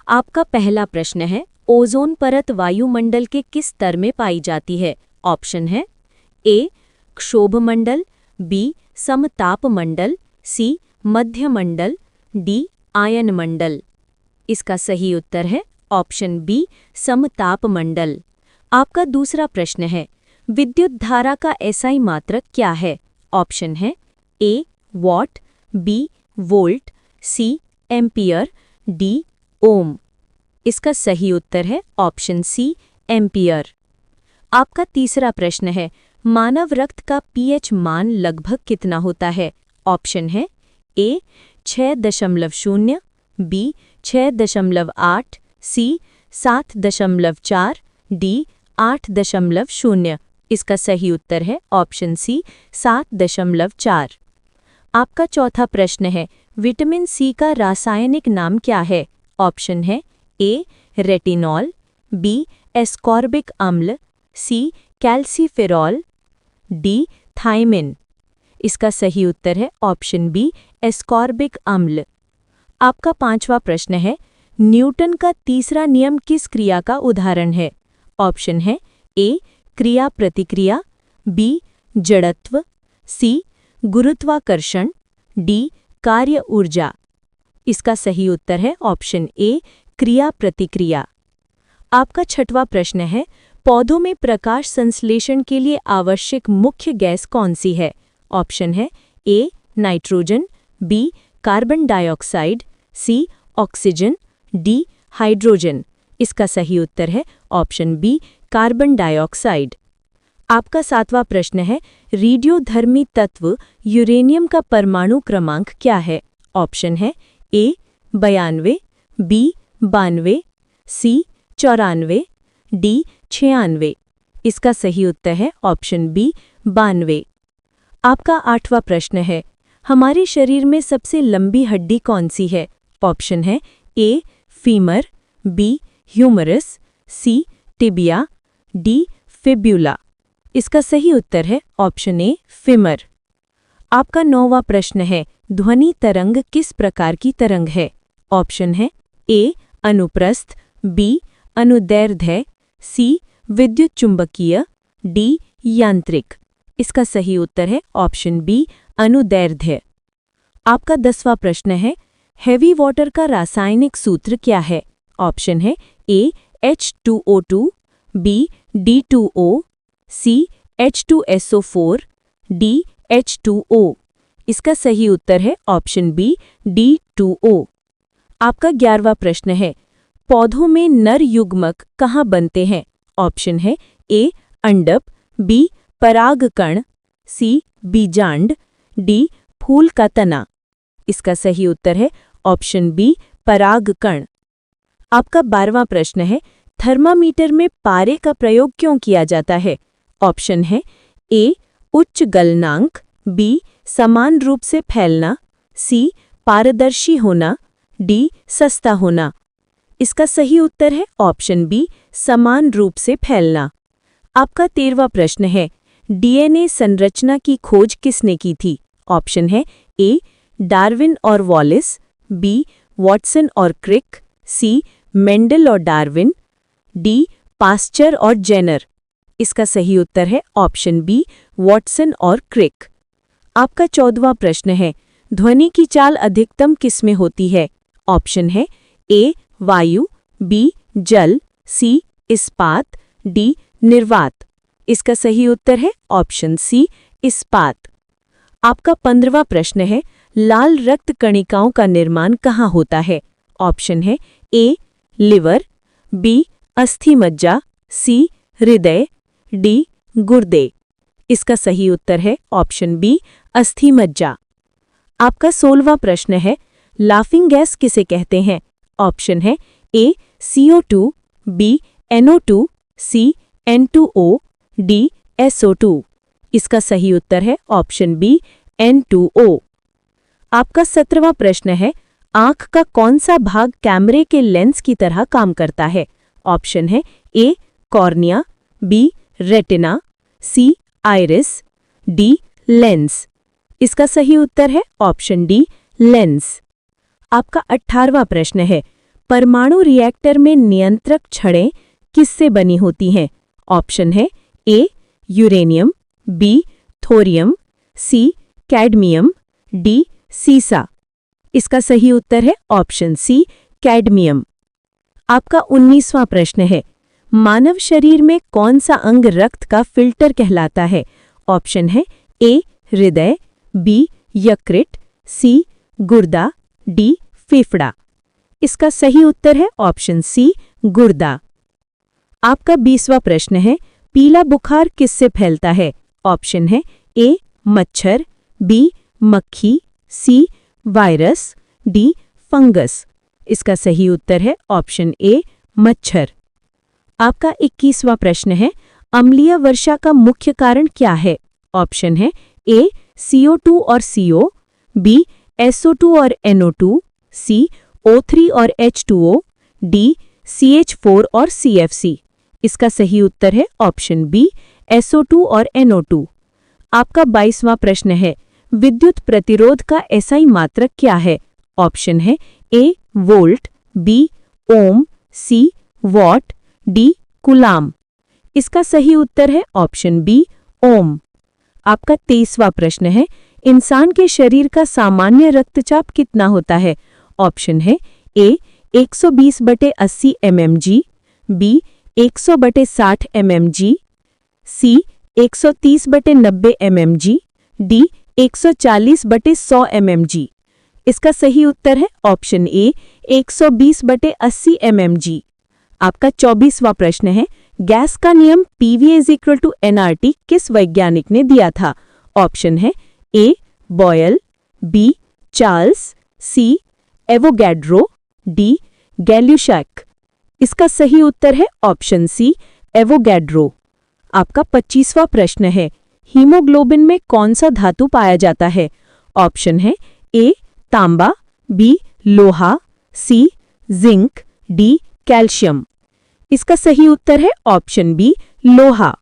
आपका पहला प्रश्न है, ओजोन परत वायुमंडल के किस स्तर में पाई जाती है? ऑप्शन है ए क्षोभमंडल, बी समतापमंडल, सी मध्यमंडल, डी आयनमंडल। इसका सही उत्तर है ऑप्शन बी समतापमंडल। आपका दूसरा प्रश्न है, विद्युत धारा का एसआई मात्रक क्या है? ऑप्शन है A watt, B volt, C ampere, D ohm. इसका सही उत्तर है ऑप्शन सी एम्पियर। आपका तीसरा प्रश्न है, मानव रक्त का पीएच मान लगभग कितना होता है? ऑप्शन है ए 6.0, बी 6.8, सी 7.4, डी 8.0। इसका सही उत्तर है ऑप्शन सी 7.4। आपका चौथा प्रश्न है, विटामिन सी का रासायनिक नाम क्या है? ऑप्शन है ए रेटिनॉल, बी एस्कॉर्बिक अम्ल, सी कैल्सीफेरॉल, डी थायमिन। इसका सही उत्तर है ऑप्शन बी एस्कॉर्बिक अम्ल। आपका पांचवा प्रश्न है, न्यूटन का तीसरा नियम किस क्रिया का उदाहरण है? ऑप्शन है ए क्रिया प्रतिक्रिया, बी जड़त्व, सी गुरुत्वाकर्षण, डी कार्य ऊर्जा। इसका सही उत्तर है ऑप्शन ए क्रिया प्रतिक्रिया। आपका छठवां प्रश्न है, पौधों में प्रकाश संश्लेषण के लिए आवश्यक मुख्य गैस कौन सी है? ऑप्शन है A nitrogen, B carbon dioxide, C oxygen, D hydrogen. इसका सही उत्तर है ऑप्शन बी कार्बन डाइऑक्साइड। आपका सातवां प्रश्न है, रेडियोधर्मी तत्व यूरेनियम का परमाणु क्रमांक क्या है? ऑप्शन है ए 92, बी 92, सी 94, डी 96। इसका सही उत्तर है ऑप्शन बी 92। आपका आठवां प्रश्न है, हमारे शरीर में सबसे लंबी हड्डी कौन सी है? ऑप्शन है A femur, B humerus, C tibia, D fibula. इसका सही उत्तर है ऑप्शन ए फीमर। आपका नौवां प्रश्न है, ध्वनि तरंग किस प्रकार की तरंग है? ऑप्शन है ए अनुप्रस्थ, बी अनुदैर्ध्य, सी विद्युत चुंबकीय, डी यांत्रिक। इसका सही उत्तर है ऑप्शन बी अनुदैर्ध्य। आपका 10वां प्रश्न है, हेवी वाटर का रासायनिक सूत्र क्या है? ऑप्शन है ए H2O2, बी D2O, सी H2SO4, डी H2O। इसका सही उत्तर है ऑप्शन बी D2O। आपका 11वां प्रश्न है, पौधों में नर युग्मक कहाँ बनते हैं? ऑप्शन है ए अंडप, बी परागकण, सी बीजांड, डी फूल का तना। इसका सही उत्तर है ऑप्शन बी परागकण। आपका 12वां प्रश्न है, थर्मामीटर में पारे का प्रयोग क्यों किया जाता है? ऑप्शन है ए उच्च गलनांक, बी समान रूप से फैलना, सी पारदर्शी होना, डी सस्ता होना। इसका सही उत्तर है ऑप्शन बी समान रूप से फैलना। आपका 13वां प्रश्न है, डीएनए संरचना की खोज किसने की थी? ऑप्शन है ए डार्विन और वॉलिस, बी वॉटसन और क्रिक, सी मेंडल और डार्विन, डी पास्चर और जेनर। इसका सही उत्तर है ऑप्शन बी वॉटसन और क्रिक। आपका 14वां प्रश्न है, ध्वनि की चाल अधिकतम किसमें होती है? ऑप्शन है ए वायु, बी जल, सी इस्पात, डी निर्वात। इसका सही उत्तर है ऑप्शन सी इस्पात। आपका 15वां प्रश्न है, लाल रक्त कणिकाओं का निर्माण कहाँ होता है? ऑप्शन है ए लिवर, बी अस्थि मज्जा, सी हृदय, डी गुर्दे। इसका सही उत्तर है ऑप्शन बी अस्थि मज्जा। आपका 16वां प्रश्न है, लाफिंग गैस किसे कहते हैं? ऑप्शन है ए CO2, बी NO2, सी N2O, डी SO2। इसका सही उत्तर है ऑप्शन बी N2O। आपका 17वां प्रश्न है, आंख का कौन सा भाग कैमरे के लेंस की तरह काम करता है? ऑप्शन है ए कॉर्निया, बी रेटिना, सी आइरिस, डी लेंस। इसका सही उत्तर है ऑप्शन डी लेंस। आपका 18वां प्रश्न है, परमाणु रिएक्टर में नियंत्रक छड़ें किससे बनी होती हैं? ऑप्शन है ए यूरेनियम, बी थोरियम, सी कैडमियम, डी सीसा। इसका सही उत्तर है ऑप्शन सी कैडमियम। आपका 19वां प्रश्न है, मानव शरीर में कौन सा अंग रक्त का फिल्टर कहलाता है? ऑप्शन है ए हृदय, बी यकृत, सी गुर्दा, डी फेफड़ा। इसका सही उत्तर है ऑप्शन सी गुर्दा। आपका 20वां प्रश्न है, पीला बुखार किससे फैलता है? ऑप्शन है ए मच्छर, बी मक्खी, सी वायरस, डी फंगस। इसका सही उत्तर है ऑप्शन ए मच्छर। आपका 21वां प्रश्न है, अम्लीय वर्षा का मुख्य कारण क्या है? ऑप्शन है ए CO2 और CO, बी SO2 और NO2, सी O3 और H2O, डी CH4 और CFC। इसका सही उत्तर है ऑप्शन बी SO2 और NO2। आपका 22वां प्रश्न है, विद्युत प्रतिरोध का SI मात्रक क्या है? ऑप्शन है A volt, B ohm, C watt, D coulomb. इसका सही उत्तर है ऑप्शन बी ओम। आपका 23वां प्रश्न है, इंसान के शरीर का सामान्य रक्तचाप कितना होता है? ऑप्शन है ए 120/80 mmg, बी 100/60 mmg, सी 130/90 mmg, डी 140/100 mmg। इसका सही उत्तर है ऑप्शन ए 120/80 mmg। आपका 24वां प्रश्न है, गैस का नियम PV = nRT किस वैज्ञानिक ने दिया था? ऑप्शन है ए बॉयल, बी चार्ल्स, सी एवोगैड्रो, डी गैल्यूशैक। इसका सही उत्तर है ऑप्शन सी एवोगैड्रो। आपका 25वां प्रश्न है, हीमोग्लोबिन में कौन सा धातु पाया जाता है? ऑप्शन है ए तांबा, बी लोहा, सी जिंक, डी कैल्शियम। इसका सही उत्तर है ऑप्शन बी लोहा।